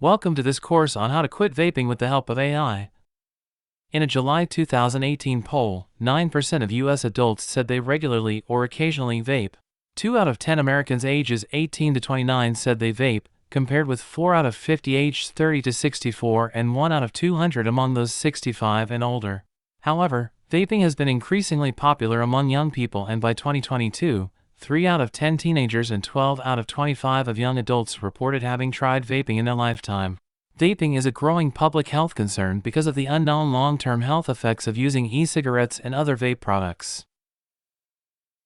Welcome to this course on how to quit vaping with the help of AI. In a July 2018 poll, 9% of U.S. adults said they regularly or occasionally vape. 2 out of 10 Americans ages 18 to 29 said they vape, compared with 4 out of 50 aged 30 to 64 and 1 out of 200 among those 65 and older. However, vaping has been increasingly popular among young people, and by 2022, 3 out of 10 teenagers and 12 out of 25 of young adults reported having tried vaping in their lifetime. Vaping is a growing public health concern because of the unknown long-term health effects of using e-cigarettes and other vape products.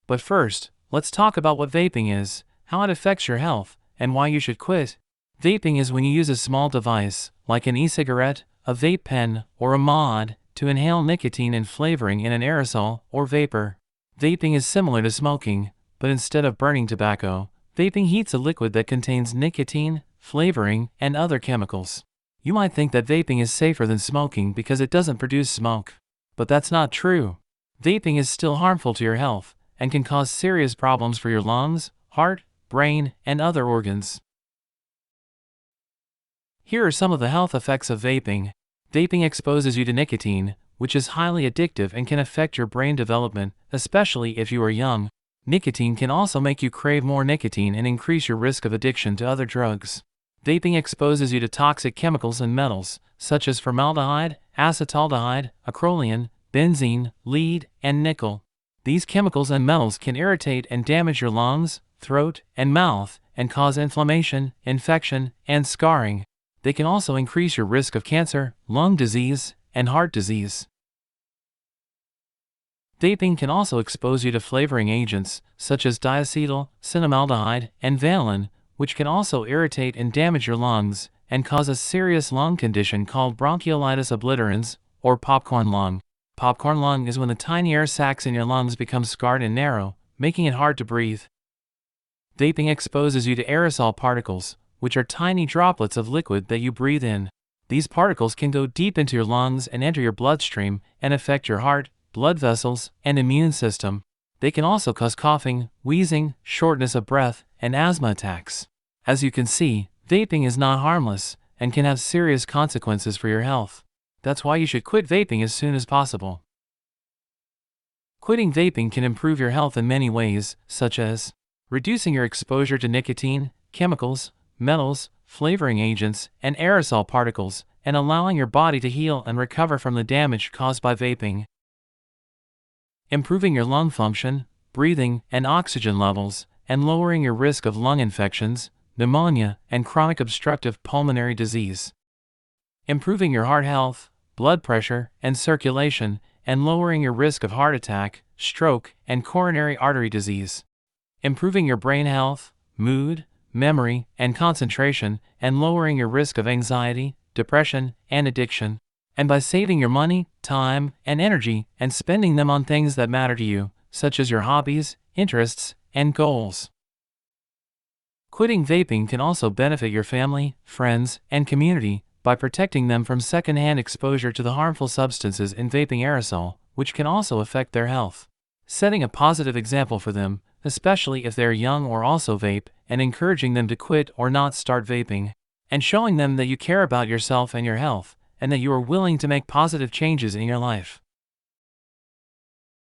But first, let's talk about what vaping is, how it affects your health, and why you should quit. Vaping is when you use a small device, like an e-cigarette, a vape pen, or a mod, to inhale nicotine and flavoring in an aerosol or vapor. Vaping is similar to smoking, but instead of burning tobacco, vaping heats a liquid that contains nicotine, flavoring, and other chemicals. You might think that vaping is safer than smoking because it doesn't produce smoke. But that's not true. Vaping is still harmful to your health and can cause serious problems for your lungs, heart, brain, and other organs. Here are some of the health effects of vaping. Vaping exposes you to nicotine, which is highly addictive and can affect your brain development, especially if you are young. Nicotine can also make you crave more nicotine and increase your risk of addiction to other drugs. Vaping exposes you to toxic chemicals and metals, such as formaldehyde, acetaldehyde, acrolein, benzene, lead, and nickel. These chemicals and metals can irritate and damage your lungs, throat, and mouth, and cause inflammation, infection, and scarring. They can also increase your risk of cancer, lung disease, and heart disease. Vaping can also expose you to flavoring agents, such as diacetyl, cinnamaldehyde, and vanillin, which can also irritate and damage your lungs, and cause a serious lung condition called bronchiolitis obliterans, or popcorn lung. Popcorn lung is when the tiny air sacs in your lungs become scarred and narrow, making it hard to breathe. Vaping exposes you to aerosol particles, which are tiny droplets of liquid that you breathe in. These particles can go deep into your lungs and enter your bloodstream and affect your heart, blood vessels, and immune system. They can also cause coughing, wheezing, shortness of breath, and asthma attacks. As you can see, vaping is not harmless and can have serious consequences for your health. That's why you should quit vaping as soon as possible. Quitting vaping can improve your health in many ways, such as reducing your exposure to nicotine, chemicals, metals, flavoring agents, and aerosol particles, and allowing your body to heal and recover from the damage caused by vaping. Improving your lung function, breathing, and oxygen levels, and lowering your risk of lung infections, pneumonia, and chronic obstructive pulmonary disease. Improving your heart health, blood pressure, and circulation, and lowering your risk of heart attack, stroke, and coronary artery disease. Improving your brain health, mood, memory, and concentration, and lowering your risk of anxiety, depression, and addiction. And by saving your money, time, and energy, and spending them on things that matter to you, such as your hobbies, interests, and goals. Quitting vaping can also benefit your family, friends, and community by protecting them from secondhand exposure to the harmful substances in vaping aerosol, which can also affect their health. Setting a positive example for them, especially if they are young or also vape, and encouraging them to quit or not start vaping, and showing them that you care about yourself and your health, and that you are willing to make positive changes in your life.